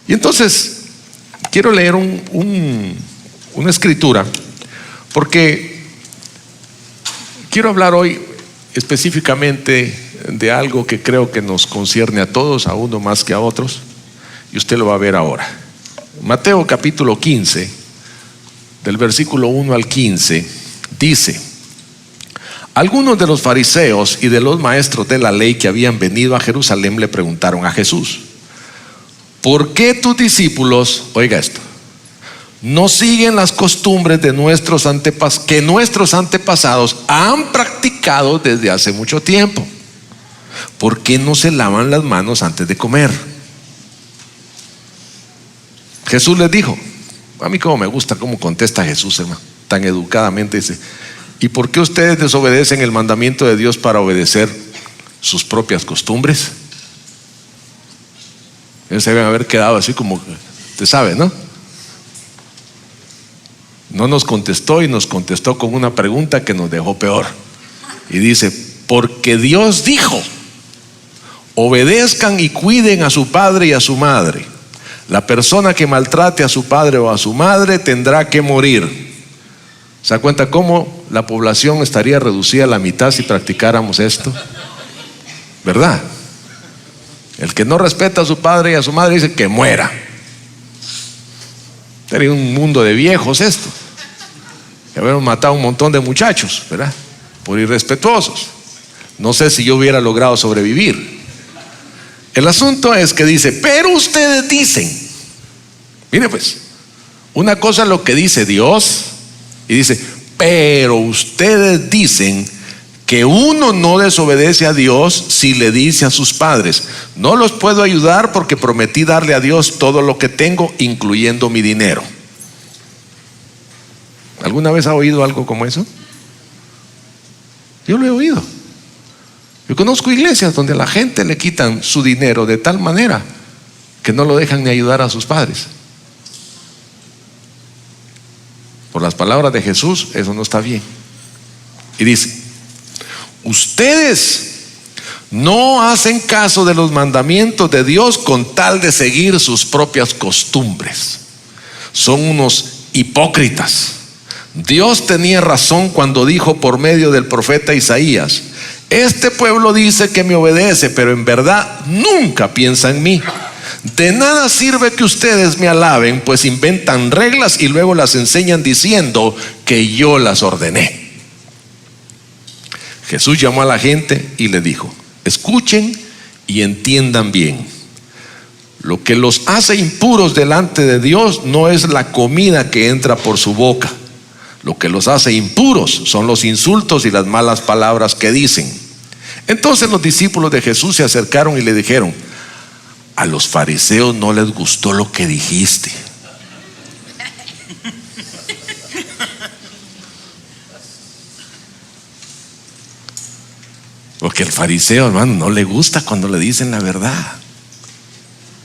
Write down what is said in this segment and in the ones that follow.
Y entonces quiero leer una escritura, porque quiero hablar hoy específicamente de algo que creo que nos concierne a todos, a uno más que a otros, y usted lo va a ver ahora. Mateo capítulo 15, del versículo 1 al 15, dice: algunos de los fariseos y de los maestros de la ley que habían venido a Jerusalén le preguntaron a Jesús: ¿por qué tus discípulos, oiga esto, no siguen las costumbres de que nuestros antepasados han practicado desde hace mucho tiempo? ¿Por qué no se lavan las manos antes de comer? Jesús les dijo, a mí como me gusta cómo contesta Jesús, hermano, tan educadamente, dice: ¿y por qué ustedes desobedecen el mandamiento de Dios para obedecer sus propias costumbres? Ellos se deben haber quedado así como, usted sabe, ¿no? No nos contestó, y nos contestó con una pregunta que nos dejó peor. Y dice: porque Dios dijo: obedezcan y cuiden a su padre y a su madre. La persona que maltrate a su padre o a su madre tendrá que morir. ¿Se da cuenta cómo la población estaría reducida a la mitad si practicáramos esto? ¿Verdad? El que no respeta a su padre y a su madre dice que muera. Sería un mundo de viejos esto. Que habíamos matado a un montón de muchachos, ¿verdad? Por irrespetuosos. No sé si yo hubiera logrado sobrevivir. El asunto es que dice: pero ustedes dicen. Mire pues, una cosa es lo que dice Dios, y dice: pero ustedes dicen que uno no desobedece a Dios si le dice a sus padres: no los puedo ayudar porque prometí darle a Dios todo lo que tengo, incluyendo mi dinero. ¿Alguna vez ha oído algo como eso? Yo lo he oído. Yo conozco iglesias donde a la gente le quitan su dinero de tal manera que no lo dejan ni ayudar a sus padres. Por las palabras de Jesús, eso no está bien. Y dice: ustedes no hacen caso de los mandamientos de Dios con tal de seguir sus propias costumbres. Son unos hipócritas. Dios tenía razón cuando dijo por medio del profeta Isaías: este pueblo dice que me obedece, pero en verdad nunca piensa en mí. De nada sirve que ustedes me alaben, pues inventan reglas y luego las enseñan diciendo que yo las ordené. Jesús llamó a la gente y le dijo: escuchen y entiendan bien. Lo que los hace impuros delante de Dios no es la comida que entra por su boca. Lo que los hace impuros son los insultos y las malas palabras que dicen. Entonces los discípulos de Jesús se acercaron y le dijeron: a los fariseos no les gustó lo que dijiste. Porque al fariseo, hermano, no le gusta cuando le dicen la verdad.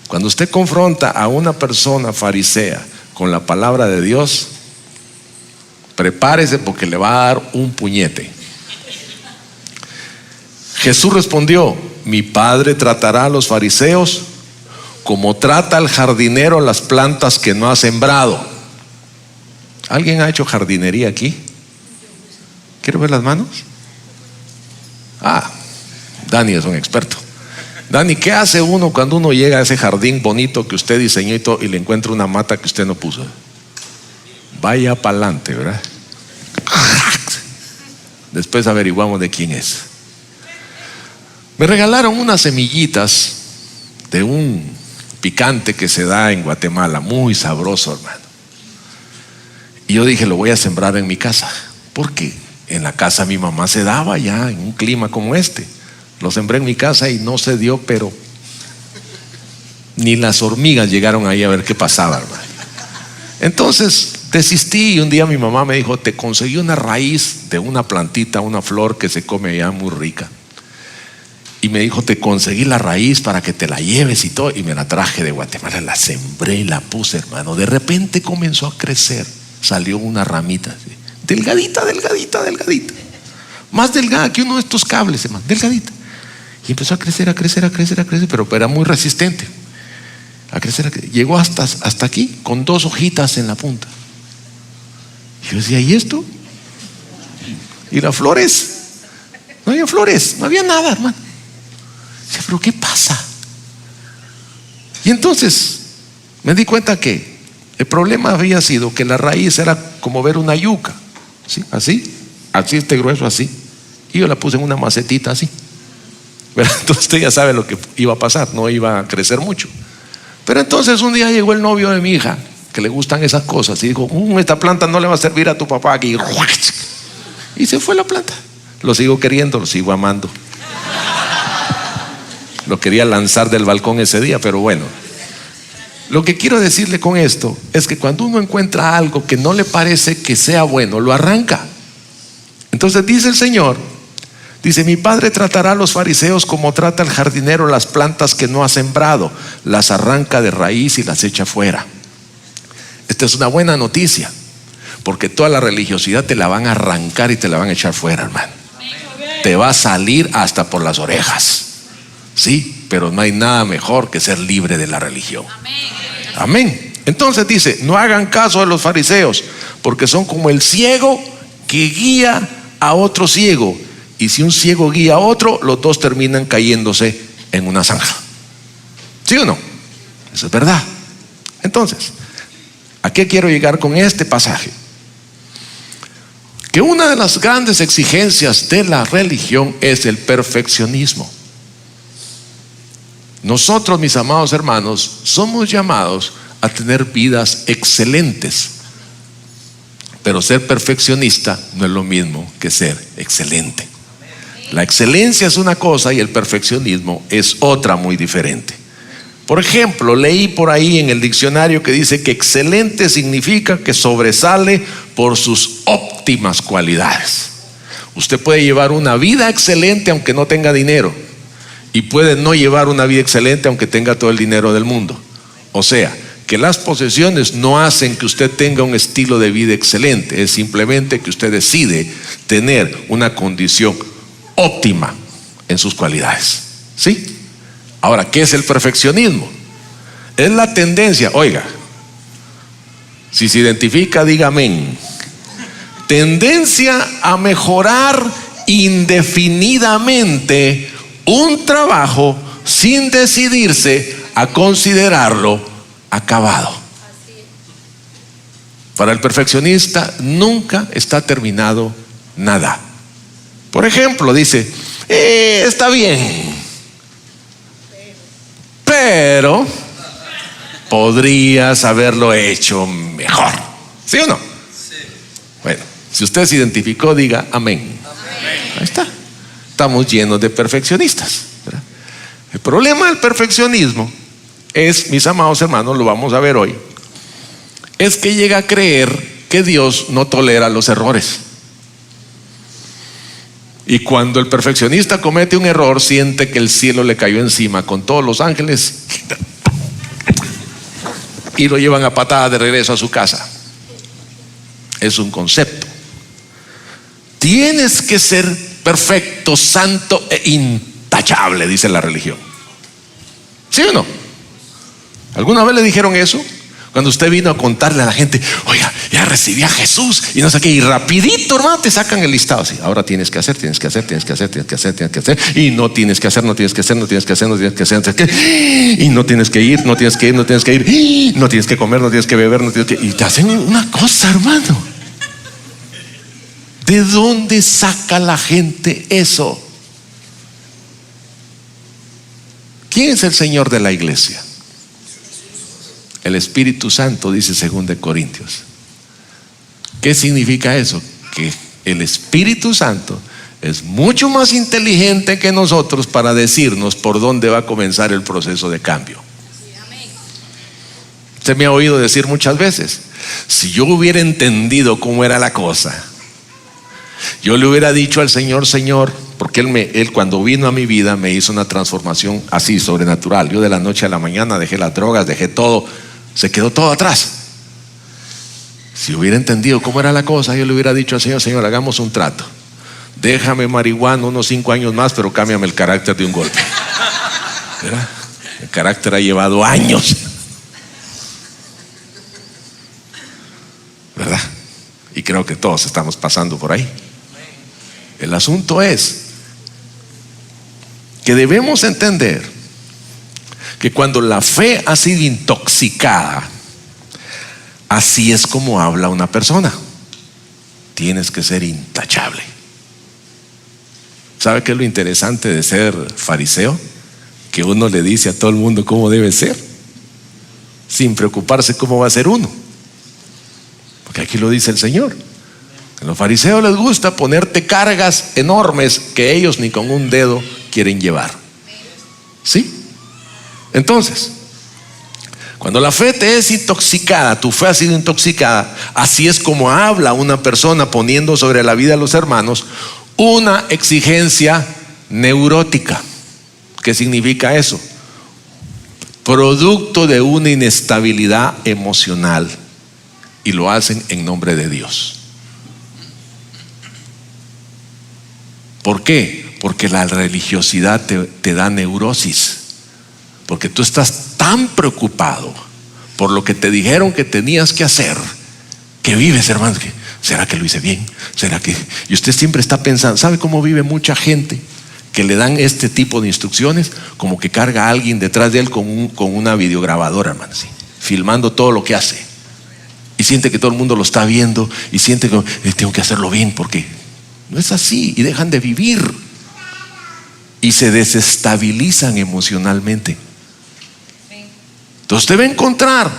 Cuando usted confronta a una persona farisea con la palabra de Dios, prepárese porque le va a dar un puñete. Jesús respondió: mi Padre tratará a los fariseos como trata el jardinero las plantas que no ha sembrado. ¿Alguien ha hecho jardinería aquí? ¿Quiero ver las manos? Dani es un experto. Dani, ¿qué hace uno cuando uno llega a ese jardín bonito que usted diseñó y le encuentra una mata que usted no puso? Vaya para adelante, ¿verdad? Después averiguamos de quién es. Me regalaron unas semillitas de un picante que se da en Guatemala, muy sabroso, hermano. Y yo dije: lo voy a sembrar en mi casa, porque en la casa de mi mamá se daba ya en un clima como este. Lo sembré en mi casa y no se dio, pero ni las hormigas llegaron ahí a ver qué pasaba, hermano. Entonces desistí, y un día mi mamá me dijo: te conseguí una raíz de una plantita, una flor que se come allá muy rica. Y me dijo: te conseguí la raíz para que te la lleves y todo. Y me la traje de Guatemala, la sembré y la puse, hermano. De repente comenzó a crecer. Salió una ramita así, delgadita, delgadita, delgadita. Más delgada que uno de estos cables, hermano, delgadita. Y empezó a crecer, a crecer, a crecer, a crecer, pero era muy resistente. a crecer. Llegó hasta aquí con 2 hojitas en la punta. Y yo decía, ¿y esto? ¿Y las flores? No había flores, no había nada, hermano. Decía, ¿pero qué pasa? Y entonces me di cuenta que el problema había sido que la raíz era como ver una yuca, ¿sí? Así este grueso así. Y yo la puse en una macetita así. Entonces usted ya sabe lo que iba a pasar, no iba a crecer mucho. Pero entonces un día llegó el novio de mi hija, que le gustan esas cosas, y dijo, esta planta no le va a servir a tu papá aquí. Y se fue la planta. Lo sigo queriendo, lo sigo amando. Lo quería lanzar del balcón ese día, pero bueno. Lo que quiero decirle con esto es que cuando uno encuentra algo que no le parece que sea bueno, lo arranca. Entonces dice el Señor, dice, mi Padre tratará a los fariseos como trata el jardinero las plantas que no ha sembrado, las arranca de raíz y las echa fuera. Esta es una buena noticia, porque toda la religiosidad te la van a arrancar y te la van a echar fuera, hermano. Te va a salir hasta por las orejas. Sí, pero no hay nada mejor que ser libre de la religión. Amén. Entonces dice, no hagan caso de los fariseos, porque son como el ciego que guía a otro ciego. Y si un ciego guía a otro, los dos terminan cayéndose en una zanja. ¿Sí o no? Eso es verdad. Entonces, ¿a qué quiero llegar con este pasaje? Que una de las grandes exigencias de la religión es el perfeccionismo. Nosotros, mis amados hermanos, somos llamados a tener vidas excelentes. Pero ser perfeccionista no es lo mismo que ser excelente. La excelencia es una cosa y el perfeccionismo es otra muy diferente. Por ejemplo, leí por ahí en el diccionario que dice que excelente significa que sobresale por sus óptimas cualidades. Usted puede llevar una vida excelente aunque no tenga dinero, y puede no llevar una vida excelente aunque tenga todo el dinero del mundo. O sea, que las posesiones no hacen que usted tenga un estilo de vida excelente, es simplemente que usted decide tener una condición óptima en sus cualidades. ¿Sí? Ahora, ¿qué es el perfeccionismo? Es la tendencia, oiga, si se identifica, diga amén. Tendencia a mejorar indefinidamente un trabajo sin decidirse a considerarlo acabado. Para el perfeccionista nunca está terminado nada. Por ejemplo, dice, está bien, pero podrías haberlo hecho mejor. ¿Sí o no? Sí. Bueno, si usted se identificó, diga amén. Ahí está. Estamos llenos de perfeccionistas, ¿verdad? El problema del perfeccionismo es, mis amados hermanos, lo vamos a ver hoy, es que llega a creer que Dios no tolera los errores. Y cuando el perfeccionista comete un error, siente que el cielo le cayó encima con todos los ángeles y lo llevan a patadas de regreso a su casa. Es un concepto. Tienes que ser perfecto, santo e intachable, dice la religión. ¿Sí o no? ¿Alguna vez le dijeron eso? Cuando usted vino a contarle a la gente, oiga, ya recibí a Jesús y no sé qué, y rapidito, hermano, te sacan el listado así. Ahora tienes que hacer, tienes que hacer, tienes que hacer, tienes que hacer, tienes que hacer, y no tienes que hacer, no tienes que hacer, no tienes que hacer, no tienes que hacer, y no tienes que ir, no tienes que ir, no tienes que ir, no tienes que comer, no tienes que beber, no tienes que, y te hacen una cosa, hermano. ¿De dónde saca la gente eso? ¿Quién es el Señor de la iglesia? El Espíritu Santo, dice 2 Corintios. ¿Qué significa eso? Que el Espíritu Santo es mucho más inteligente que nosotros para decirnos por dónde va a comenzar el proceso de cambio. Usted me ha oído decir muchas veces, si yo hubiera entendido cómo era la cosa, yo le hubiera dicho al Señor, Señor, porque Él cuando vino a mi vida me hizo una transformación así sobrenatural. Yo de la noche a la mañana dejé las drogas, dejé todo, se quedó todo atrás. Si hubiera entendido cómo era la cosa, yo le hubiera dicho al Señor, Señor, hagamos un trato. Déjame marihuana unos 5 años más, pero cámbiame el carácter de un golpe. ¿Verdad? El carácter ha llevado años. creo que todos estamos pasando por ahí. El asunto es que debemos entender que cuando la fe ha sido intoxicada, así es como habla una persona. Tienes que ser intachable. ¿Sabe qué es lo interesante de ser fariseo? Que uno le dice a todo el mundo cómo debe ser, sin preocuparse cómo va a ser uno. Porque aquí lo dice el Señor. A los fariseos les gusta ponerte cargas enormes que ellos ni con un dedo quieren llevar. ¿Sí? Entonces, cuando la fe te es intoxicada, tu fe ha sido intoxicada, así es como habla una persona poniendo sobre la vida de los hermanos una exigencia neurótica. ¿Qué significa eso? Producto de una inestabilidad emocional, y lo hacen en nombre de Dios. ¿Por qué? Porque la religiosidad te da neurosis. Porque tú estás tan preocupado por lo que te dijeron que tenías que hacer, que vives, hermano, ¿será que lo hice bien? ¿Será que? Y usted siempre está pensando. ¿Sabe cómo vive mucha gente? Que le dan este tipo de instrucciones, como que carga a alguien detrás de él con una videograbadora, hermano, ¿sí? Filmando todo lo que hace. Y siente que todo el mundo lo está viendo, y siente que tengo que hacerlo bien, porque no es así, y dejan de vivir. Y se desestabilizan emocionalmente. Entonces usted va a encontrar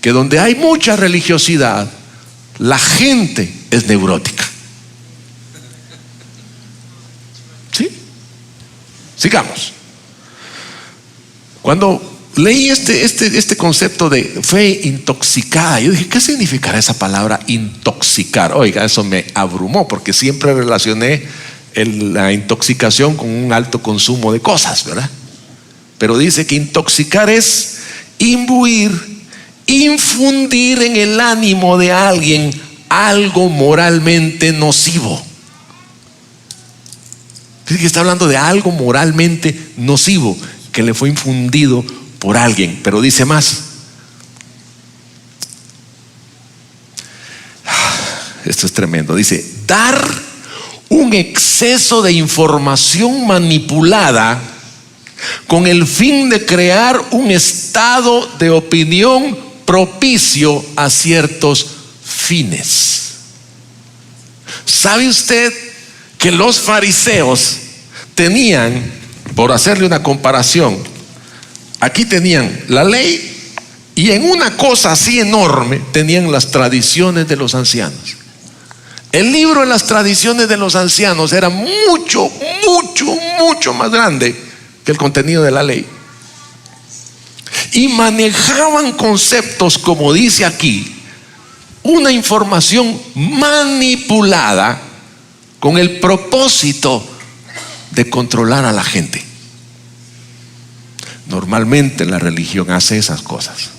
que donde hay mucha religiosidad, la gente es neurótica. ¿Sí? Sigamos. Cuando leí este concepto de fe intoxicada, yo dije, ¿qué significará esa palabra intoxicar? Oiga, eso me abrumó, porque siempre relacioné la intoxicación con un alto consumo de cosas, ¿verdad? Pero dice que intoxicar es imbuir, infundir en el ánimo de alguien algo moralmente nocivo. Dice que está hablando de algo moralmente nocivo que le fue infundido por alguien. Pero dice más. Esto es tremendo. Dice, dar un exceso de información manipulada con el fin de crear un estado de opinión propicio a ciertos fines. ¿Sabe usted que los fariseos tenían, por hacerle una comparación, aquí tenían la ley y en una cosa así enorme tenían las tradiciones de los ancianos? El libro de las tradiciones de los ancianos era mucho, mucho, mucho más grande que el contenido de la ley. Y manejaban conceptos, como dice aquí, una información manipulada con el propósito de controlar a la gente. Normalmente la religión hace esas cosas.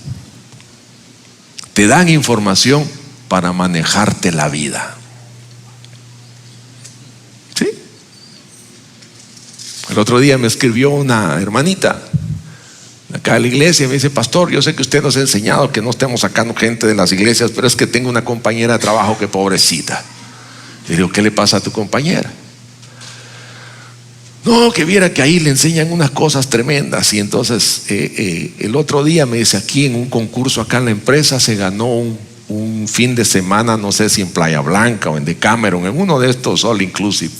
Te dan información para manejarte la vida. ¿Sí? El otro día me escribió una hermanita acá de la iglesia y me dice, pastor, yo sé que usted nos ha enseñado que no estemos sacando gente de las iglesias, pero es que tengo una compañera de trabajo que pobrecita. Le digo, ¿qué le pasa a tu compañera? No, que viera que ahí le enseñan unas cosas tremendas. Y entonces el otro día me dice, aquí en un concurso acá en la empresa se ganó un fin de semana, no sé si en Playa Blanca o en Decameron, en uno de estos all inclusive.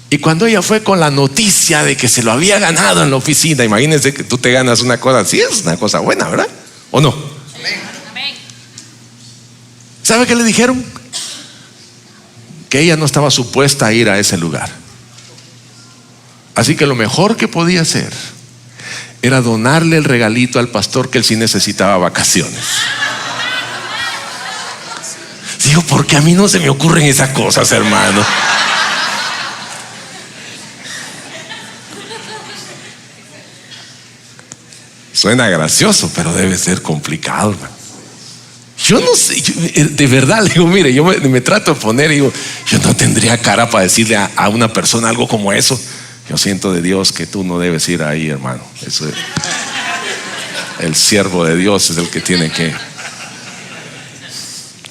Y cuando ella fue con la noticia de que se lo había ganado en la oficina, imagínense que tú te ganas una cosa así, es una cosa buena, ¿verdad? ¿O no? ¿Sabe qué le dijeron? Que ella no estaba supuesta a ir a ese lugar. Así que lo mejor que podía hacer era donarle el regalito al pastor, que él sí necesitaba vacaciones. Digo, porque a mí no se me ocurren esas cosas, hermano. Suena gracioso, pero debe ser complicado, hermano. Yo no sé, de verdad le digo, mire, yo me trato de poner y digo, yo no tendría cara para decirle a una persona algo como eso. Yo siento de Dios que tú no debes ir ahí, hermano. Eso es, el siervo de Dios es el que tiene que,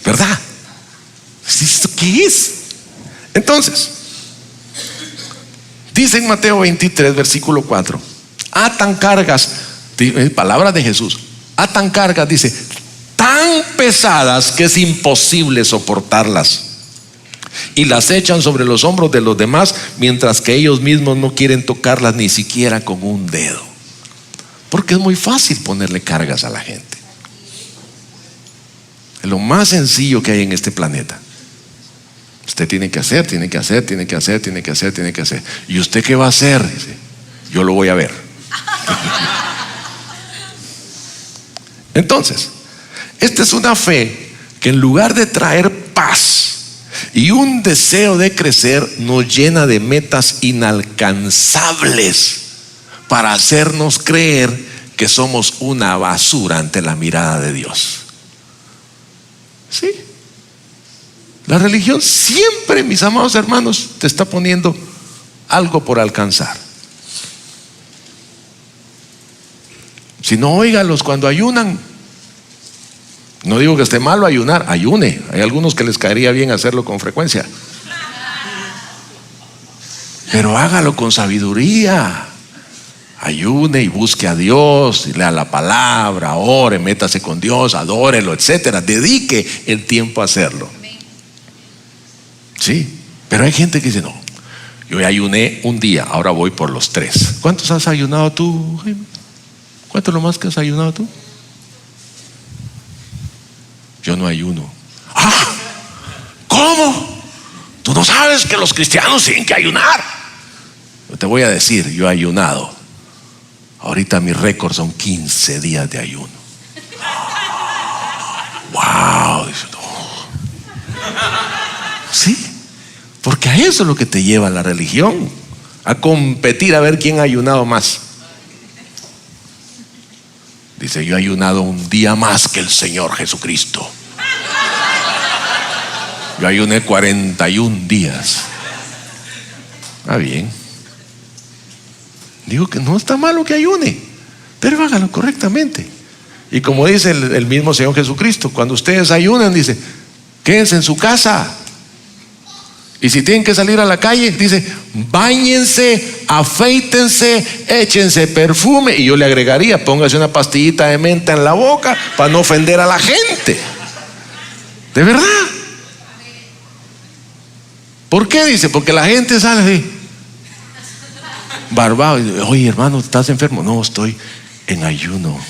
¿verdad? ¿Qué es? Entonces, dice en Mateo 23, versículo 4, atan cargas, palabras de Jesús, atan cargas, dice, tan pesadas que es imposible soportarlas, y las echan sobre los hombros de los demás, mientras que ellos mismos no quieren tocarlas ni siquiera con un dedo, porque es muy fácil ponerle cargas a la gente. Es lo más sencillo que hay en este planeta. Usted tiene que hacer, tiene que hacer, tiene que hacer, tiene que hacer, tiene que hacer. ¿Y usted qué va a hacer? Dice, yo lo voy a ver. Entonces, esta es una fe que en lugar de traer paz y un deseo de crecer, nos llena de metas inalcanzables para hacernos creer que somos una basura ante la mirada de Dios. ¿Sí? La religión siempre, mis amados hermanos, te está poniendo algo por alcanzar. Si no, óigalos cuando ayunan. No digo que esté malo ayunar, ayune. Hay algunos que les caería bien hacerlo con frecuencia, pero hágalo con sabiduría. Ayune y busque a Dios, lea la palabra, ore, métase con Dios, adórelo, etcétera. Dedique el tiempo a hacerlo. Sí, pero hay gente que dice, no, yo ayuné un día, ahora voy por los 3. ¿Cuántos has ayunado tú, Jaime? ¿Cuánto es lo más que has ayunado tú? Yo no ayuno. ¡Ah! ¿Cómo? ¿Tú no sabes que los cristianos tienen que ayunar? Yo te voy a decir, yo he ayunado. Ahorita mi récord son 15 días de ayuno. ¡Wow! Dice, no. Sí, porque a eso es lo que te lleva la religión, a competir a ver quién ha ayunado más. Dice, yo he ayunado un día más que el Señor Jesucristo. Yo ayuné 41 días. Ah, bien. Digo que no está malo que ayune, pero hágalo correctamente. Y como dice el mismo Señor Jesucristo, cuando ustedes ayunan, dice, quédense en su casa. Y si tienen que salir a la calle, dice, báñense, afeítense, échense perfume. Y yo le agregaría, póngase una pastillita de menta en la boca para no ofender a la gente. De verdad. ¿Por qué? Dice, porque la gente sale así, barbado. Y dice, oye, hermano, ¿estás enfermo? No, estoy en ayuno.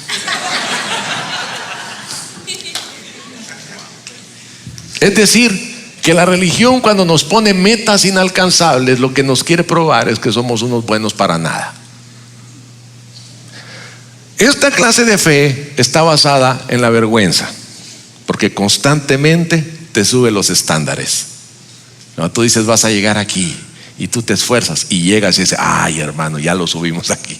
Es decir, que la religión, cuando nos pone metas inalcanzables, lo que nos quiere probar es que somos unos buenos para nada. Esta clase de fe está basada en la vergüenza, porque constantemente te sube los estándares. No, tú dices, vas a llegar aquí, y tú te esfuerzas y llegas y dices, ay, hermano, ya lo subimos aquí.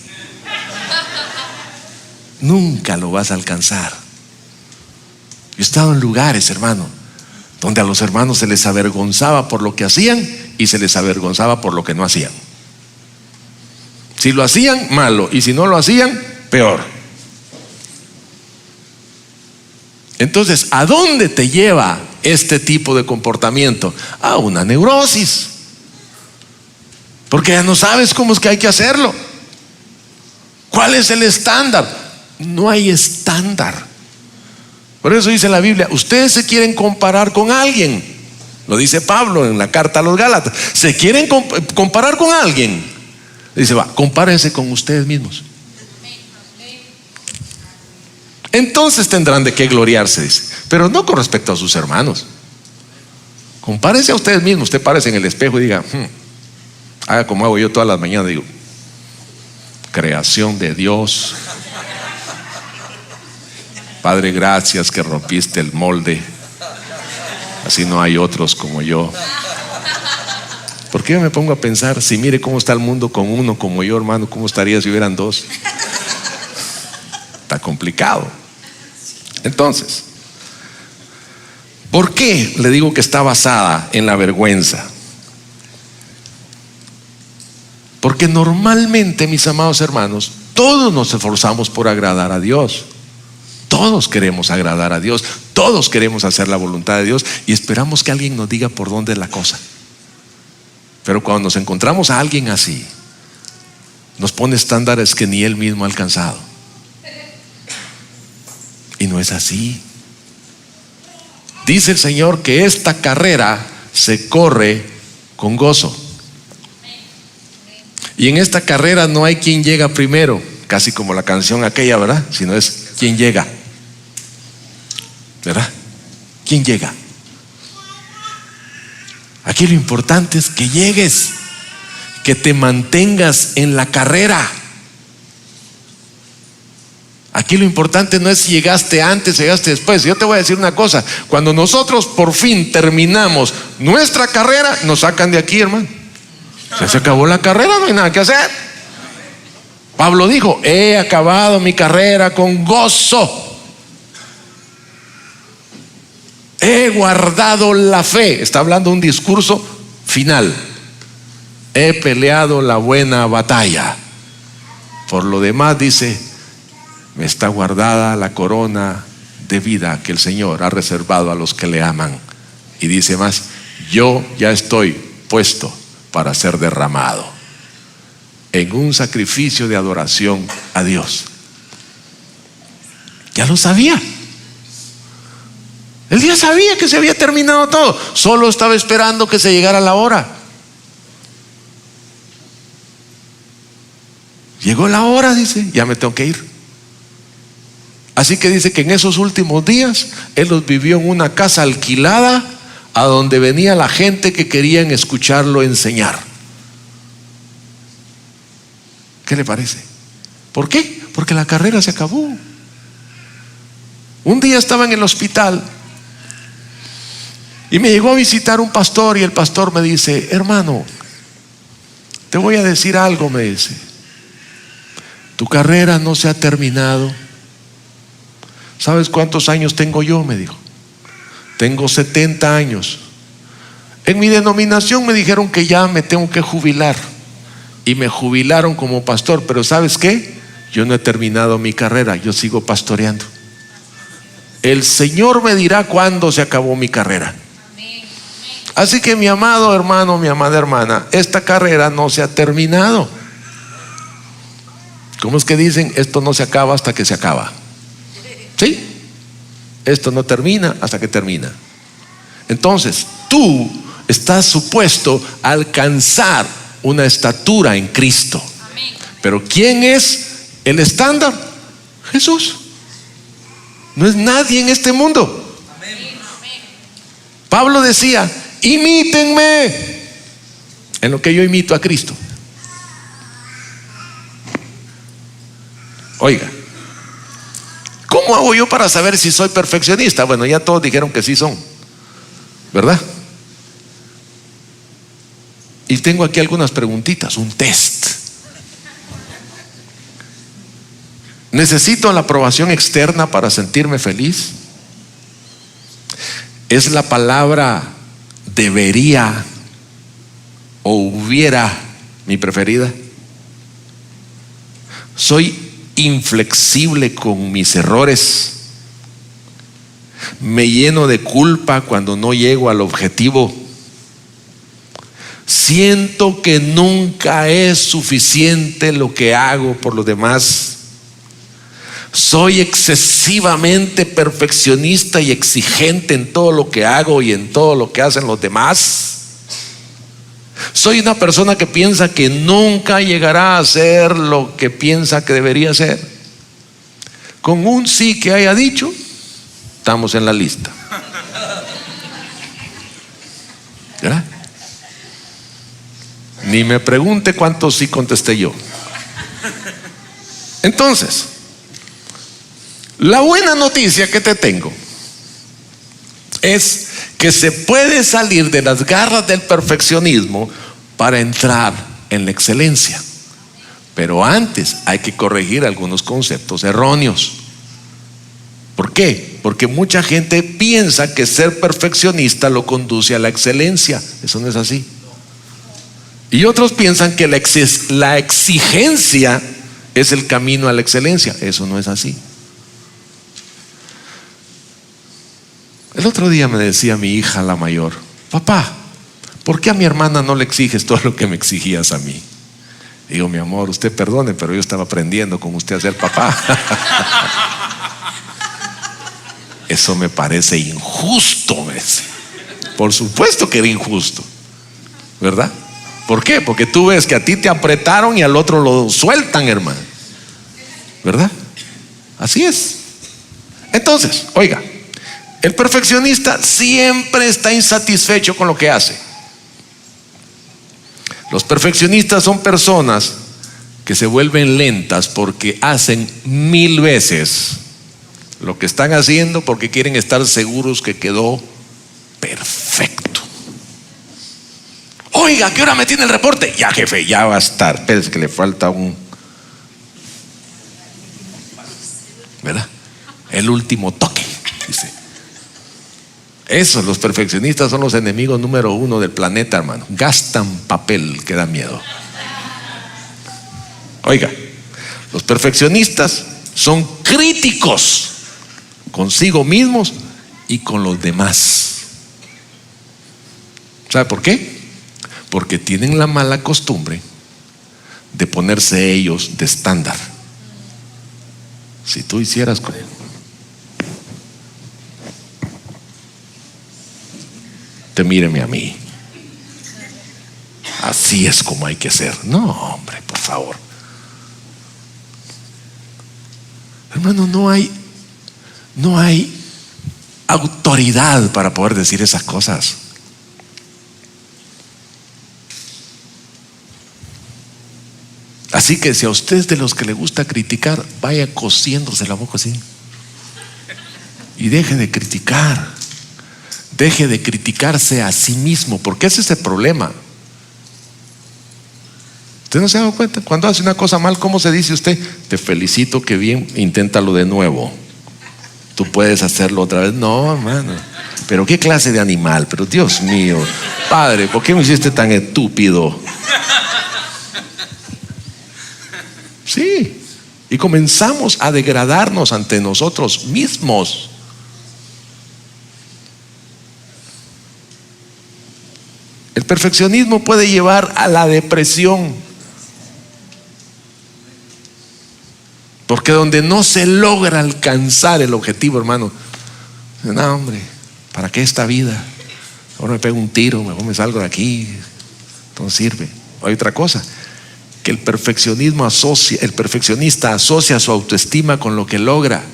Nunca lo vas a alcanzar. Yo he estado en lugares, hermano, donde a los hermanos se les avergonzaba por lo que hacían y se les avergonzaba por lo que no hacían. Si lo hacían, malo, y si no lo hacían, peor. Entonces, ¿a dónde te lleva este tipo de comportamiento? A una neurosis, porque ya no sabes cómo es que hay que hacerlo. ¿Cuál es el estándar? No hay estándar. Por eso dice la Biblia, ustedes se quieren comparar con alguien. Lo dice Pablo en la carta a los Gálatas. Se quieren comparar con alguien. Dice, va, compárense con ustedes mismos. Entonces tendrán de qué gloriarse, dice, pero no con respecto a sus hermanos. Compárense a ustedes mismos. Usted párese en el espejo y diga, haga como hago yo todas las mañanas. Digo, creación de Dios. Padre, gracias que rompiste el molde, así no hay otros como yo. ¿Por qué me pongo a pensar, si mire cómo está el mundo con uno como yo, hermano, cómo estaría si hubieran dos? Está complicado. Entonces, ¿por qué le digo que está basada en la vergüenza? Porque normalmente, mis amados hermanos, todos nos esforzamos por agradar a Dios. Todos queremos agradar a Dios, todos queremos hacer la voluntad de Dios y esperamos que alguien nos diga por dónde es la cosa. Pero cuando nos encontramos a alguien así, nos pone estándares que ni él mismo ha alcanzado. Y no es así. Dice el Señor que esta carrera se corre con gozo. Y en esta carrera no hay quien llega primero, casi como la canción aquella, ¿verdad? Sino es quien llega, ¿verdad? ¿Quién llega? Aquí lo importante es que llegues, que te mantengas en la carrera. Aquí lo importante no es si llegaste antes, llegaste después. Yo te voy a decir una cosa: cuando nosotros por fin terminamos nuestra carrera, nos sacan de aquí, hermano. Ya se acabó la carrera, no hay nada que hacer. Pablo dijo: he acabado mi carrera con gozo. He guardado la fe. Está hablando un discurso final. He peleado la buena batalla. Por lo demás, dice, me está guardada la corona de vida que el Señor ha reservado a los que le aman. Y dice más: yo ya estoy puesto para ser derramado en un sacrificio de adoración a Dios. Ya lo sabía. Él ya sabía que se había terminado todo. Solo estaba esperando que se llegara la hora. Llegó la hora, dice, ya me tengo que ir. Así que dice que en esos últimos días él los vivió en una casa alquilada, a donde venía la gente que querían escucharlo enseñar. ¿Qué le parece? ¿Por qué? Porque la carrera se acabó. Un día estaba en el hospital y me llegó a visitar un pastor, y el pastor me dice: hermano, te voy a decir algo, me dice. Tu carrera no se ha terminado. ¿Sabes cuántos años tengo yo?, me dijo. Tengo 70 años. En mi denominación me dijeron que ya me tengo que jubilar, y me jubilaron como pastor, pero ¿sabes qué? Yo no he terminado mi carrera, yo sigo pastoreando. El Señor me dirá cuándo se acabó mi carrera. Así que, mi amado hermano, mi amada hermana, esta carrera no se ha terminado. ¿Cómo es que dicen? Esto no se acaba hasta que se acaba. ¿Sí? Esto no termina hasta que termina. Entonces, tú estás supuesto a alcanzar una estatura en Cristo. Pero ¿quién es el estándar? Jesús. No es nadie en este mundo. Pablo decía: imítenme en lo que yo imito a Cristo. Oiga, ¿cómo hago yo para saber si soy perfeccionista? Bueno, ya todos dijeron que sí son, ¿verdad? Y tengo aquí algunas preguntitas, un test. ¿Necesito la aprobación externa para sentirme feliz? ¿Es la palabra debería o hubiera mi preferida? ¿Soy inflexible con mis errores? ¿Me lleno de culpa cuando no llego al objetivo? ¿Siento que nunca es suficiente lo que hago por los demás? ¿Soy excesivamente perfeccionista y exigente en todo lo que hago y en todo lo que hacen los demás? ¿Soy una persona que piensa que nunca llegará a ser lo que piensa que debería ser? Con un sí que haya dicho, estamos en la lista, ¿verdad? Ni me pregunte cuántos sí contesté yo. Entonces, la buena noticia que te tengo es que se puede salir de las garras del perfeccionismo para entrar en la excelencia. Pero antes hay que corregir algunos conceptos erróneos. ¿Por qué? Porque mucha gente piensa que ser perfeccionista lo conduce a la excelencia. Eso no es así. Y otros piensan que la exigencia es el camino a la excelencia. Eso no es así. El otro día me decía mi hija, la mayor: papá, ¿por qué a mi hermana no le exiges todo lo que me exigías a mí? Digo: mi amor, usted perdone, pero yo estaba aprendiendo con usted a ser papá. Eso me parece injusto, ¿ves? Por supuesto que era injusto, ¿verdad? ¿Por qué? Porque tú ves que a ti te apretaron y al otro lo sueltan, hermano, ¿verdad? Así es. Entonces, oiga, el perfeccionista siempre está insatisfecho con lo que hace. Los perfeccionistas son personas que se vuelven lentas porque hacen 1000 veces lo que están haciendo, porque quieren estar seguros que quedó perfecto. Oiga, ¿qué hora me tiene el reporte? Ya, jefe, ya va a estar. Espérese que le falta ¿verdad? El último toque, dice. Esos, los perfeccionistas, son los enemigos número 1 del planeta, hermano. Gastan papel que da miedo. Oiga, los perfeccionistas son críticos consigo mismos y con los demás. ¿Sabe por qué? Porque tienen la mala costumbre de ponerse ellos de estándar. Si tú hicieras como... míreme a mí. Así es como hay que ser. No, hombre, por favor. Hermano, no hay autoridad para poder decir esas cosas. Así que si a usted es de los que le gusta criticar, vaya cosiéndose la boca así y deje de criticar. Deje de criticarse a sí mismo, porque ese es el problema. ¿Usted no se ha dado cuenta? Cuando hace una cosa mal, ¿cómo se dice usted? Te felicito, que bien, inténtalo de nuevo. Tú puedes hacerlo otra vez. No, hermano. Pero qué clase de animal. Pero Dios mío, Padre, ¿por qué me hiciste tan estúpido? Sí. Y comenzamos a degradarnos ante nosotros mismos. El perfeccionismo puede llevar a la depresión, porque donde no se logra alcanzar el objetivo, hermano, no, hombre, ¿para qué esta vida? Ahora me pego un tiro, mejor me salgo de aquí, no sirve. Hay otra cosa, que el perfeccionista asocia su autoestima con lo que logra.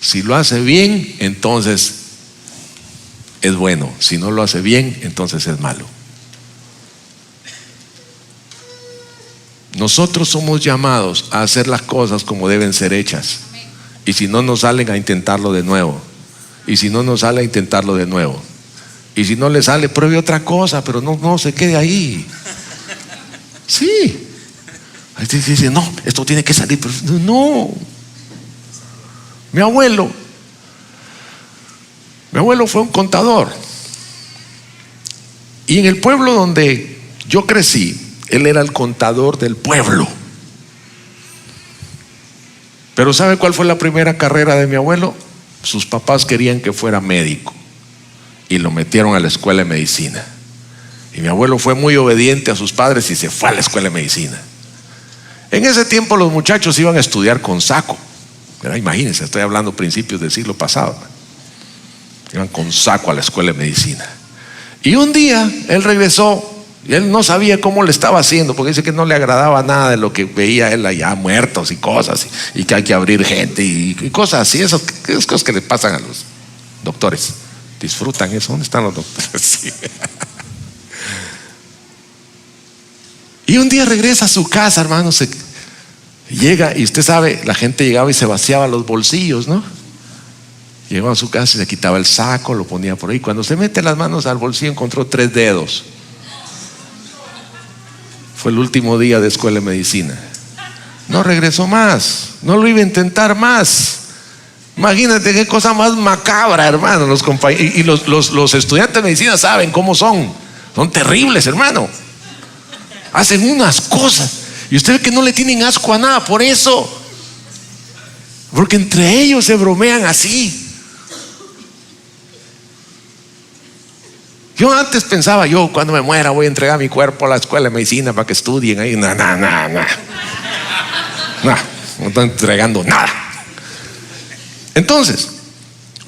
Si lo hace bien, entonces es bueno. Si no lo hace bien, entonces es malo. Nosotros somos llamados a hacer las cosas como deben ser hechas. Y si no nos salen, a intentarlo de nuevo. Y si no nos sale, a intentarlo de nuevo. Y si no le sale, pruebe otra cosa, pero no se quede ahí. Sí. Ahí dice: no, esto tiene que salir. Pero no. Mi abuelo fue un contador. Y en el pueblo donde yo crecí, él era el contador del pueblo. Pero ¿sabe cuál fue la primera carrera de mi abuelo? Sus papás querían que fuera médico y lo metieron a la escuela de medicina. Y mi abuelo fue muy obediente a sus padres y se fue a la escuela de medicina. En ese tiempo los muchachos iban a estudiar con saco. Pero imagínense, estoy hablando principios del siglo pasado. Iban con saco a la escuela de medicina. Y un día él regresó. Y él no sabía cómo le estaba haciendo, porque dice que no le agradaba nada de lo que veía él allá, muertos y cosas, y que hay que abrir gente y cosas así. Esas cosas que le pasan a los doctores. Disfrutan eso. ¿Dónde están los doctores? Sí. Y un día regresa a su casa, hermano. Llega, y usted sabe, la gente llegaba y se vaciaba los bolsillos, ¿no? Llegaba a su casa y se quitaba el saco, lo ponía por ahí. Cuando se mete las manos al bolsillo, encontró 3 dedos. Fue el último día de escuela de medicina. No regresó más. No lo iba a intentar más. Imagínate qué cosa más macabra, hermano. Los estudiantes de medicina saben cómo son. Son terribles, hermano. Hacen unas cosas y usted ve que no le tienen asco a nada por eso. Porque entre ellos se bromean así. Yo antes pensaba, yo cuando me muera voy a entregar mi cuerpo a la escuela de medicina para que estudien ahí. No estoy entregando nada. Entonces,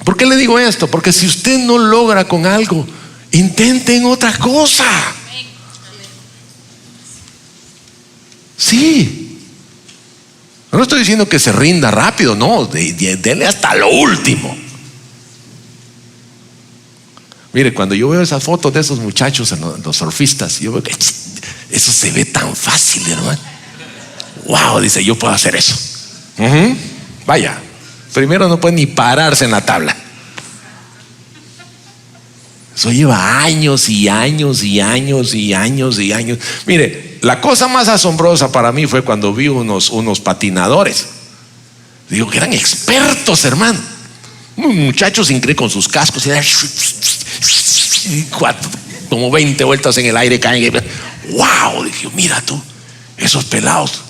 ¿por qué le digo esto? Porque si usted no logra con algo, intenten otra cosa. Sí. No estoy diciendo que se rinda rápido, no, dele hasta lo último. Mire, cuando yo veo esas fotos de esos muchachos, los surfistas, yo veo que eso se ve tan fácil, hermano. Wow, dice, yo puedo hacer eso. Vaya, primero no puede ni pararse en la tabla. Eso lleva años y años y años y años y años. Mire, la cosa más asombrosa para mí fue cuando vi unos patinadores. Digo que eran expertos, hermano. Unos muchachos increíbles con sus cascos y como 20 vueltas en el aire caen. Wow, dije, mira tú, esos pelados,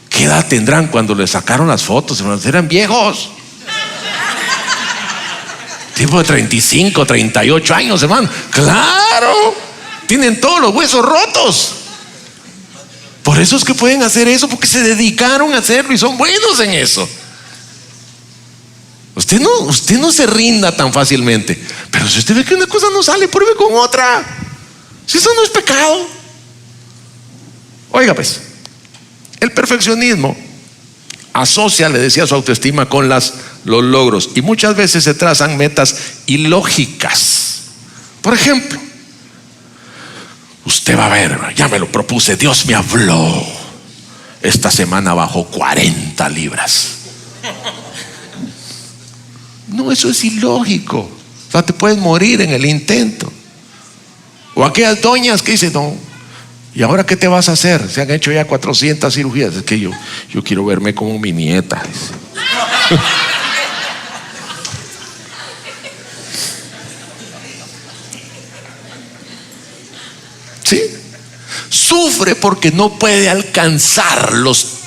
¿qué edad tendrán cuando les sacaron las fotos? Eran viejos. Tipo de 35, 38 años, hermano. Claro, tienen todos los huesos rotos. Por eso es que pueden hacer eso, porque se dedicaron a hacerlo y son buenos en eso. Usted no se rinda tan fácilmente. Pero si usted ve que una cosa no sale, pruebe con otra. Si eso no es pecado. Oiga pues, el perfeccionismo asocia, le decía, su autoestima con los logros, y muchas veces se trazan metas ilógicas. Por ejemplo, usted va a ver, ya me lo propuse, Dios me habló, esta semana bajó 40 libras. No, eso es ilógico. O sea, te puedes morir en el intento. O aquellas doñas que dicen, no, ¿y ahora qué te vas a hacer? Se han hecho ya 400 cirugías. Es que yo quiero verme como mi nieta. ¿Sí? Sufre porque no puede alcanzar los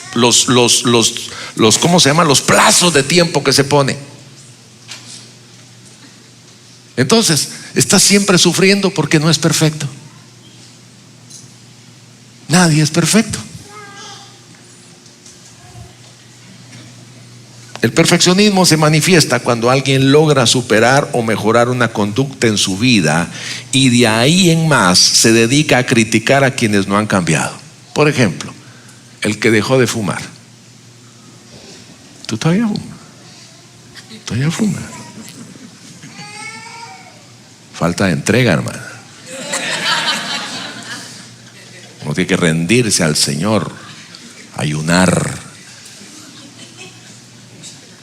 ¿cómo se llama? Los plazos de tiempo que se pone. Entonces, está siempre sufriendo porque no es perfecto. Nadie es perfecto. El perfeccionismo se manifiesta cuando alguien logra superar o mejorar una conducta en su vida y de ahí en más se dedica a criticar a quienes no han cambiado. Por ejemplo, el que dejó de fumar. ¿Tú todavía fumas? ¿Todavía fumas? Falta de entrega, hermano. Uno tiene que rendirse al Señor, ayunar.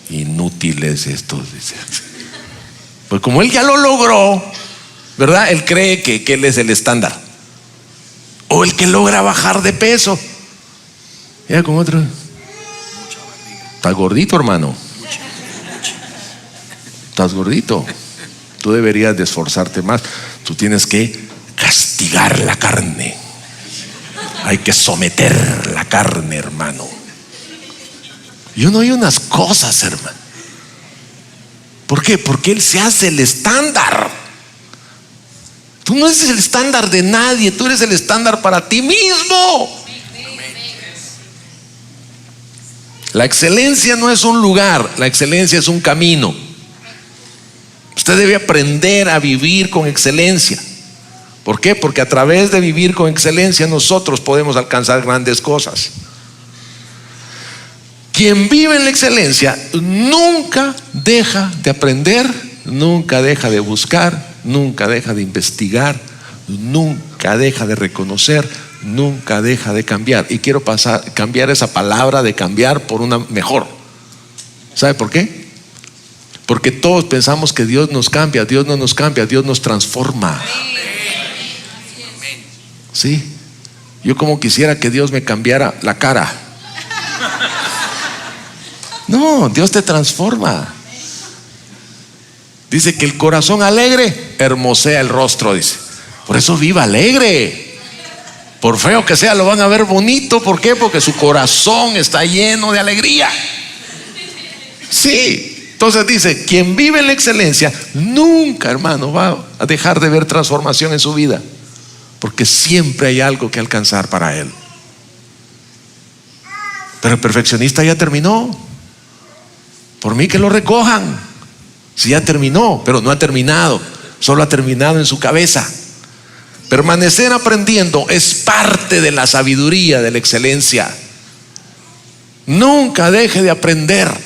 Inútiles estos, dice. Pues como él ya lo logró, ¿verdad? Él cree que él es el estándar. O el que logra bajar de peso. Ya con otro. Estás gordito, hermano. Estás gordito. Tú deberías de esforzarte más. Tú tienes que castigar la carne. Hay que someter la carne, hermano. Y uno oye unas cosas, hermano. ¿Por qué? Porque él se hace el estándar. Tú no eres el estándar de nadie. Tú eres el estándar para ti mismo. La excelencia no es un lugar. La excelencia es un camino. Usted debe aprender a vivir con excelencia. ¿Por qué? Porque a través de vivir con excelencia nosotros podemos alcanzar grandes cosas. Quien vive en la excelencia nunca deja de aprender, nunca deja de buscar, nunca deja de investigar, nunca deja de reconocer, nunca deja de cambiar. Y quiero cambiar esa palabra de cambiar por una mejor. ¿Sabe por qué? Porque todos pensamos que Dios nos cambia. Dios no nos cambia, Dios nos transforma. Sí. Yo como quisiera que Dios me cambiara la cara. No, Dios te transforma. Dice que el corazón alegre hermosea el rostro, dice. Por eso viva alegre. Por feo que sea, lo van a ver bonito. ¿Por qué? Porque su corazón está lleno de alegría. Sí. Entonces dice, quien vive en la excelencia nunca, hermano, va a dejar de ver transformación en su vida, porque siempre hay algo que alcanzar para él. Pero el perfeccionista ya terminó. Por mí que lo recojan. Si ya terminó, pero no ha terminado, solo ha terminado en su cabeza. Permanecer aprendiendo es parte de la sabiduría, de la excelencia. Nunca deje de aprender.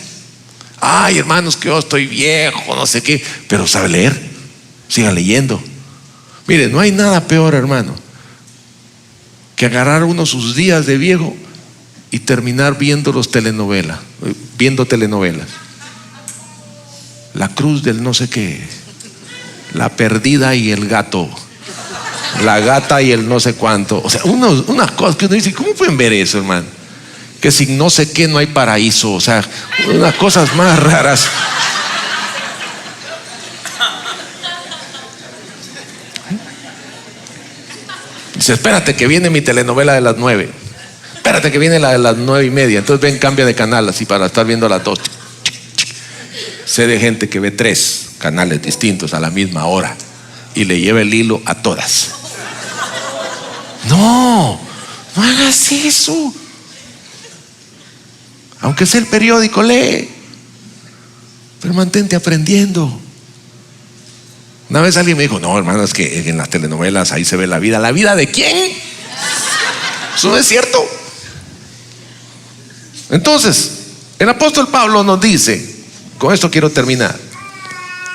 Ay, hermanos, que yo estoy viejo, no sé qué, pero sabe leer, siga leyendo. Mire, no hay nada peor, hermano, que agarrar uno sus días de viejo y terminar viendo telenovelas. La cruz del no sé qué, la perdida y el gato, la gata y el no sé cuánto. O sea, unas cosas que uno dice, ¿cómo pueden ver eso, hermano? Que sin no sé qué no hay paraíso. O sea, unas cosas más raras. Dice, espérate que viene mi telenovela de las 9. Espérate que viene la de las 9:30. Entonces ven, cambia de canal así para estar viendo las 2. Sé de gente que ve 3 canales distintos a la misma hora y le lleva el hilo a todas. No hagas eso. Aunque sea el periódico, lee, pero mantente aprendiendo. Una vez alguien me dijo, no, hermano, es que en las telenovelas ahí se ve la vida. ¿La vida de quién? Eso no es cierto. Entonces, el apóstol Pablo nos dice, con esto quiero terminar,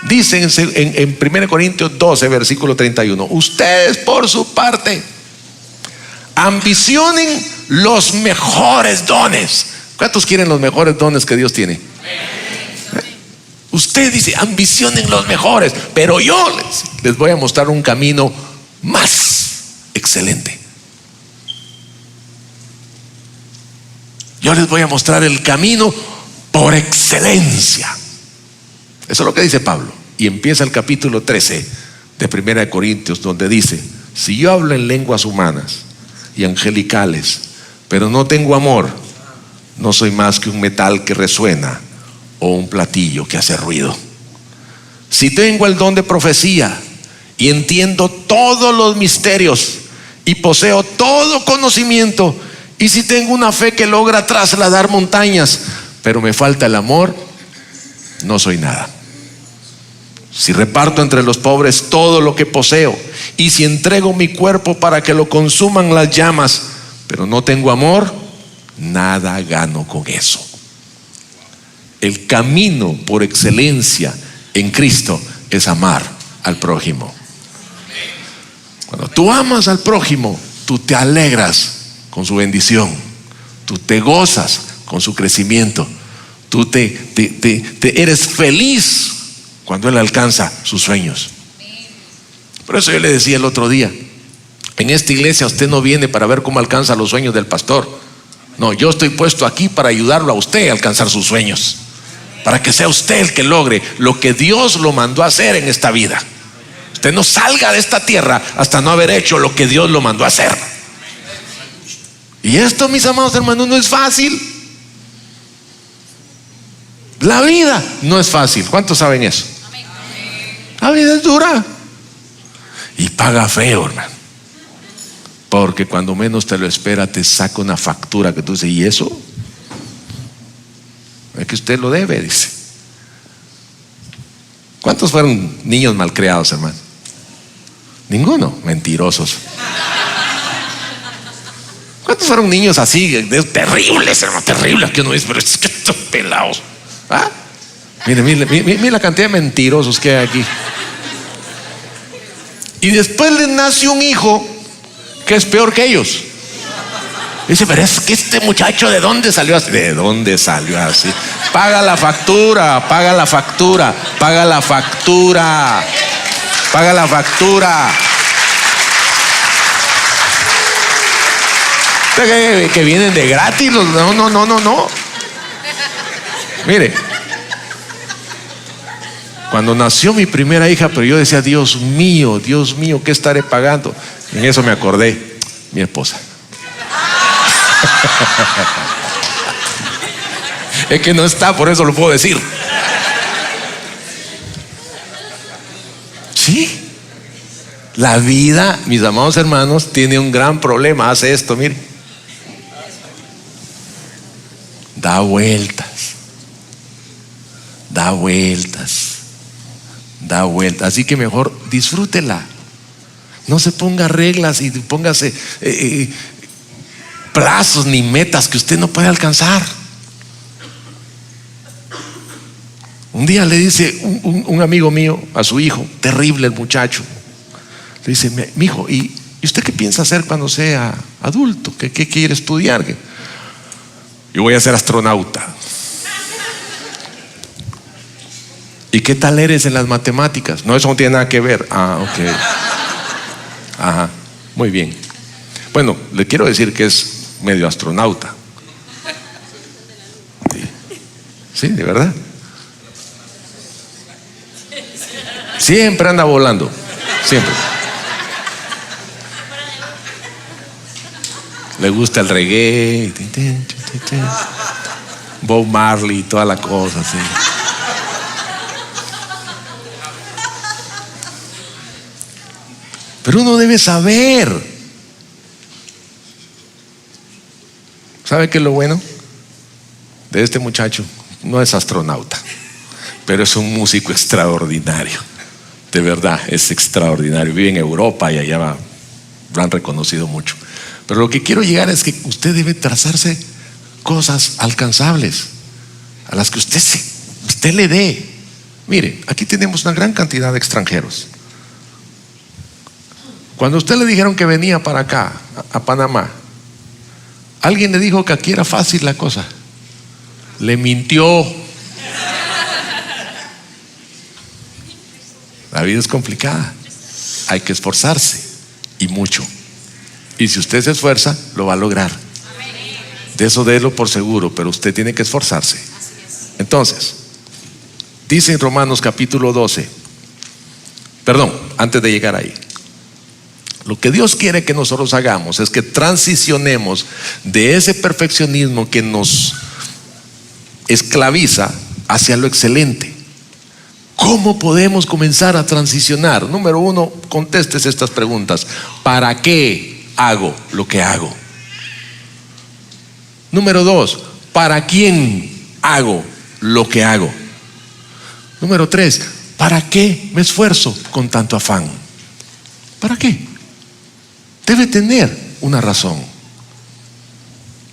dice en 1 Corintios 12, versículo 31, ustedes por su parte ambicionen los mejores dones. ¿Cuántos quieren los mejores dones que Dios tiene? Usted dice, ambicionen los mejores, pero yo les voy a mostrar un camino más excelente. Yo les voy a mostrar el camino por excelencia. Eso es lo que dice Pablo. Y empieza el capítulo 13 de 1 Corintios, donde dice, si yo hablo en lenguas humanas y angelicales, pero no tengo amor, no soy más que un metal que resuena o un platillo que hace ruido. Si tengo el don de profecía y entiendo todos los misterios y poseo todo conocimiento, y si tengo una fe que logra trasladar montañas, pero me falta el amor, no soy nada. Si reparto entre los pobres todo lo que poseo, y si entrego mi cuerpo para que lo consuman las llamas, pero no tengo amor, nada gano con eso. El camino por excelencia en Cristo es amar al prójimo. Cuando tú amas al prójimo, tú te alegras con su bendición, tú te gozas con su crecimiento, tú te eres feliz cuando él alcanza sus sueños. Por eso yo le decía el otro día, en esta iglesia usted no viene para ver cómo alcanza los sueños del pastor. No, yo estoy puesto aquí para ayudarlo a usted a alcanzar sus sueños, para que sea usted el que logre lo que Dios lo mandó a hacer en esta vida. Usted no salga de esta tierra hasta no haber hecho lo que Dios lo mandó a hacer. Y esto, mis amados hermanos, no es fácil. La vida no es fácil. ¿Cuántos saben eso? La vida es dura y paga feo, hermano, porque cuando menos te lo espera te saca una factura que tú dices, ¿y eso? Es que usted lo debe, dice. ¿Cuántos fueron niños malcriados, hermano? Ninguno. Mentirosos. ¿Cuántos fueron niños así, terribles, hermano, terribles, que uno dice, pero es que estos pelados? ¿Ah? Mire la cantidad de mentirosos que hay aquí. Y después les nace un hijo que es peor que ellos. Dice, pero es que este muchacho, ¿de dónde salió así? ¿De dónde salió así? Paga la factura, paga la factura, paga la factura, paga la factura. Que vienen de gratis. No. Mire, cuando nació mi primera hija, pero yo decía, Dios mío, ¿qué estaré pagando? En eso me acordé, mi esposa. Es que no está, por eso lo puedo decir. Sí. La vida, mis amados hermanos, tiene un gran problema. Hace esto, mire. Da vueltas. Da vueltas. Da vueltas. Así que mejor disfrútela. No se ponga reglas y póngase plazos ni metas que usted no puede alcanzar. Un día le dice un amigo mío a su hijo, terrible el muchacho, le dice: mi hijo, ¿y usted qué piensa hacer cuando sea adulto? ¿Qué quiere estudiar? Yo voy a ser astronauta. ¿Y qué tal eres en las matemáticas? No, eso no tiene nada que ver. Ah, ok. Ajá, muy bien. Bueno, le quiero decir que es medio astronauta. Sí, de verdad. Siempre anda volando. Siempre. Le gusta el reggae, Bob Marley, toda la cosa, sí. Pero uno debe saber. ¿Sabe qué es lo bueno de este muchacho? No es astronauta, pero es un músico extraordinario. De verdad, es extraordinario. Vive en Europa y allá lo han reconocido mucho. Pero lo que quiero llegar es que usted debe trazarse cosas alcanzables a las que usted le dé. Mire, aquí tenemos una gran cantidad de extranjeros. Cuando a usted le dijeron que venía para acá, a Panamá, alguien le dijo que aquí era fácil la cosa. Le mintió. La vida es complicada. Hay que esforzarse, y mucho. Y si usted se esfuerza, lo va a lograr. De eso délo por seguro, pero usted tiene que esforzarse. Entonces, dice en Romanos capítulo 12, perdón, antes de llegar ahí, lo que Dios quiere que nosotros hagamos es que transicionemos de ese perfeccionismo que nos esclaviza hacia lo excelente. ¿Cómo podemos comenzar a transicionar? Número uno, contestes estas preguntas. ¿Para qué hago lo que hago? Número dos, ¿para quién hago lo que hago? Número tres, ¿para qué me esfuerzo con tanto afán? ¿Para qué? Debe tener una razón.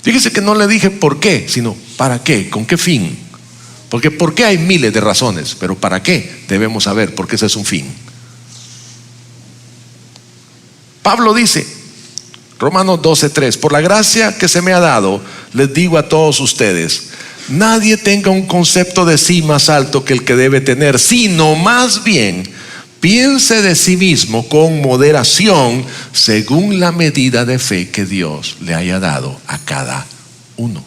Fíjese que no le dije por qué, sino ¿para qué? ¿Con qué fin? Porque ¿por qué? Hay miles de razones, pero ¿para qué? Debemos saber, porque ese es un fin. Pablo dice, Romanos 12:3, por la gracia que se me ha dado, les digo a todos ustedes, nadie tenga un concepto de sí más alto que el que debe tener, sino más bien piense de sí mismo con moderación, según la medida de fe que Dios le haya dado a cada uno.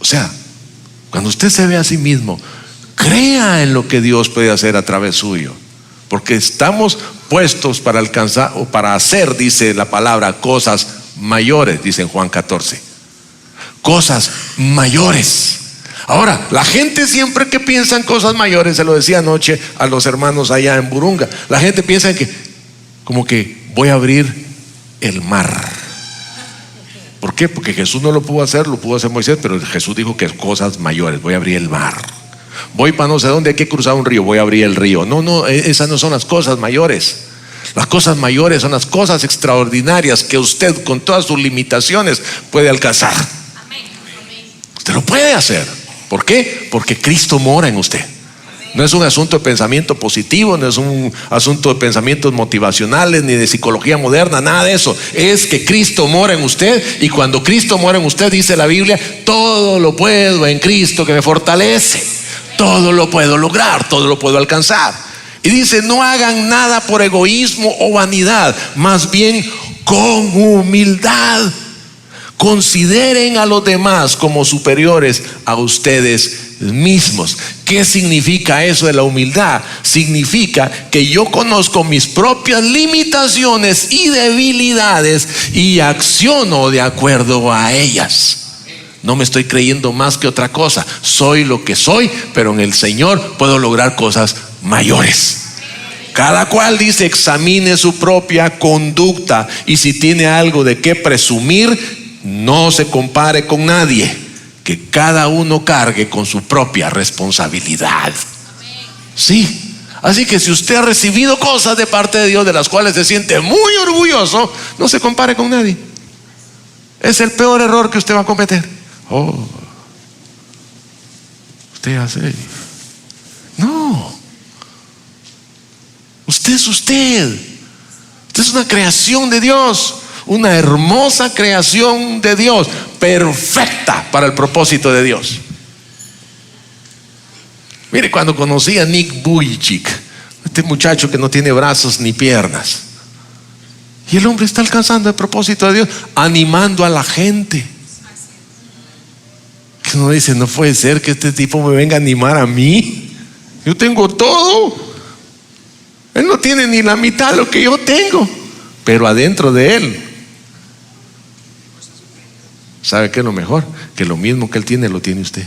O sea, cuando usted se ve a sí mismo, crea en lo que Dios puede hacer a través suyo, porque estamos puestos para alcanzar o para hacer, dice la palabra, cosas mayores, dice en Juan 14. Cosas mayores. Ahora, la gente siempre que piensa en cosas mayores, se lo decía anoche a los hermanos allá en Burunga, la gente piensa en que, como que voy a abrir el mar. ¿Por qué? Porque Jesús no lo pudo hacer, lo pudo hacer Moisés, pero Jesús dijo que cosas mayores, voy a abrir el mar. Voy para no sé dónde, hay que cruzar un río, voy a abrir el río. No, esas no son las cosas mayores. Las cosas mayores son las cosas extraordinarias que usted con todas sus limitaciones puede alcanzar. Usted lo puede hacer. ¿Por qué? Porque Cristo mora en usted. No es un asunto de pensamiento positivo, no es un asunto de pensamientos motivacionales ni de psicología moderna, nada de eso. Es que Cristo mora en usted, y cuando Cristo mora en usted, dice la Biblia, todo lo puedo en Cristo que me fortalece. Todo lo puedo lograr, todo lo puedo alcanzar. Y dice, no hagan nada por egoísmo o vanidad, más bien con humildad. Consideren a los demás como superiores a ustedes mismos. ¿Qué significa eso de la humildad? Significa que yo conozco mis propias limitaciones y debilidades y acciono de acuerdo a ellas. No me estoy creyendo más que otra cosa. Soy lo que soy, pero en el Señor puedo lograr cosas mayores. Cada cual, dice, examine su propia conducta, y si tiene algo de qué presumir, no se compare con nadie. Que cada uno cargue con su propia responsabilidad. Sí. Así que si usted ha recibido cosas de parte de Dios de las cuales se siente muy orgulloso, no se compare con nadie. Es el peor error que usted va a cometer. Oh, usted hace. No. Usted es usted. Usted es una creación de Dios. Una hermosa creación de Dios, perfecta para el propósito de Dios. Mire, cuando conocí a Nick Vujicic, este muchacho que no tiene brazos ni piernas, y el hombre está alcanzando el propósito de Dios, animando a la gente. Que uno dice, no puede ser que este tipo me venga a animar a mí. Yo tengo todo. Él no tiene ni la mitad de lo que yo tengo, pero adentro de él, ¿sabe qué es lo mejor? Que lo mismo que él tiene, lo tiene usted.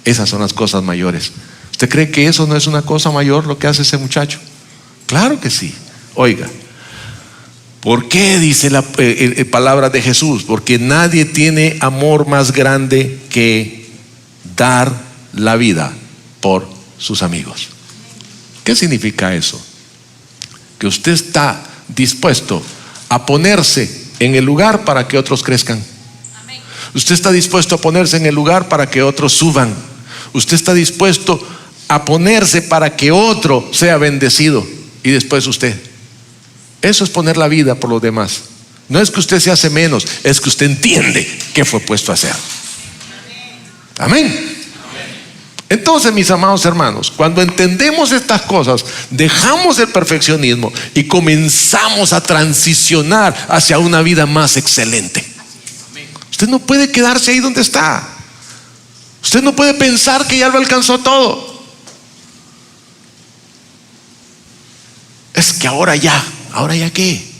Esas son las cosas mayores. ¿Usted cree que eso no es una cosa mayor lo que hace ese muchacho? Claro que sí. Oiga, ¿por qué dice la palabra de Jesús? Porque nadie tiene amor más grande que dar la vida por sus amigos. ¿Qué significa eso? Que usted está dispuesto a ponerse en el lugar para que otros crezcan. Usted está dispuesto a ponerse en el lugar para que otros suban. Usted está dispuesto a ponerse para que otro sea bendecido y después usted. Eso es poner la vida por los demás. No es que usted se hace menos, es que usted entiende qué fue puesto a hacer. Amén. Entonces, mis amados hermanos, cuando entendemos estas cosas, dejamos el perfeccionismo y comenzamos a transicionar hacia una vida más excelente. Usted no puede quedarse ahí donde está. Usted no puede pensar que ya lo alcanzó todo. Es que ahora ya qué.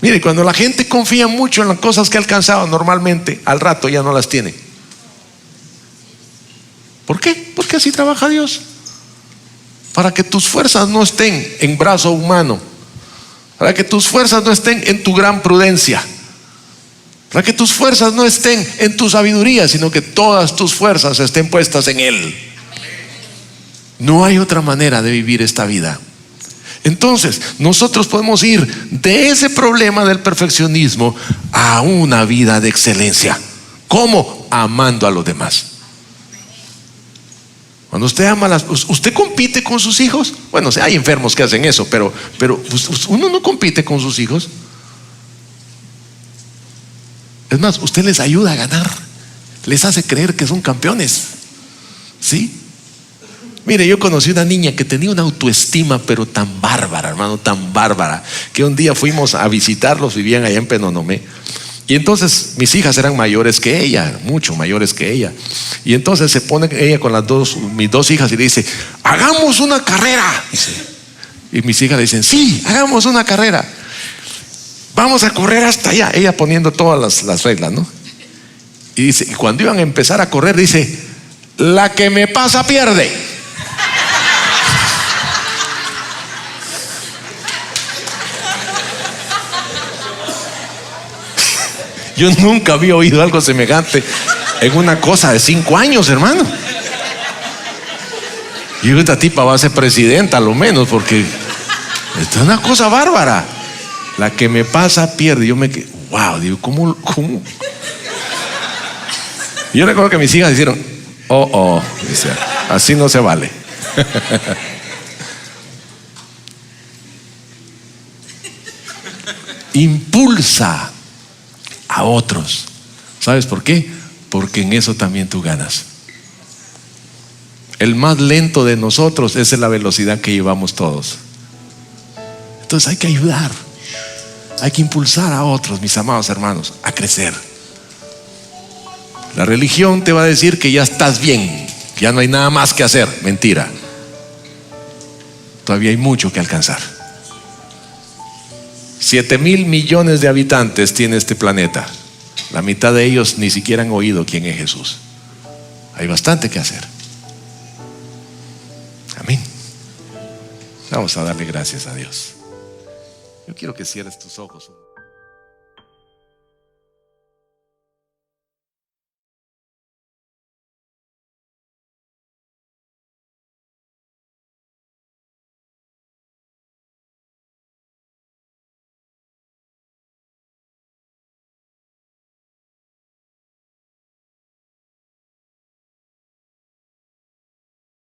Mire, cuando la gente confía mucho en las cosas que ha alcanzado, normalmente al rato ya no las tiene. ¿Por qué? Porque así trabaja Dios. Para que tus fuerzas no estén en brazo humano, para que tus fuerzas no estén en tu gran prudencia, para que tus fuerzas no estén en tu sabiduría, sino que todas tus fuerzas estén puestas en Él. No hay otra manera de vivir esta vida. Entonces, nosotros podemos ir de ese problema del perfeccionismo a una vida de excelencia. ¿Cómo? Amando a los demás. Cuando usted ama usted compite con sus hijos. Bueno, hay enfermos que hacen eso, pero uno no compite con sus hijos. Es más, usted les ayuda a ganar, les hace creer que son campeones. ¿Sí? Mire, yo conocí una niña que tenía una autoestima, pero tan bárbara, hermano, tan bárbara, que un día fuimos a visitarlos, vivían allá en Penonomé. Y entonces mis hijas eran mayores que ella, mucho mayores que ella. Y entonces se pone ella con mis dos hijas y le dice, hagamos una carrera. Dice. Y mis hijas le dicen, sí, hagamos una carrera. Vamos a correr hasta allá. Ella poniendo todas las reglas, ¿no? Y dice, y cuando iban a empezar a correr, dice, la que me pasa pierde. Yo nunca había oído algo semejante en una cosa de 5 años, hermano. Y esta tipa va a ser presidenta, a lo menos, porque esta es una cosa bárbara. La que me pasa pierde. Yo me quedé, wow, digo, ¿cómo? Yo recuerdo que mis hijas dijeron, dice, así no se vale. Impulsa a otros. ¿Sabes por qué? Porque en eso también tú ganas. El más lento de nosotros es la velocidad que llevamos todos. Entonces hay que ayudar, hay que impulsar a otros, mis amados hermanos, a crecer. La religión te va a decir que ya estás bien, que ya no hay nada más que hacer. Mentira. Todavía hay mucho que alcanzar. 7,000 millones de habitantes tiene este planeta. La mitad de ellos ni siquiera han oído quién es Jesús. Hay bastante que hacer. Amén. Vamos a darle gracias a Dios. Yo quiero que cierres tus ojos.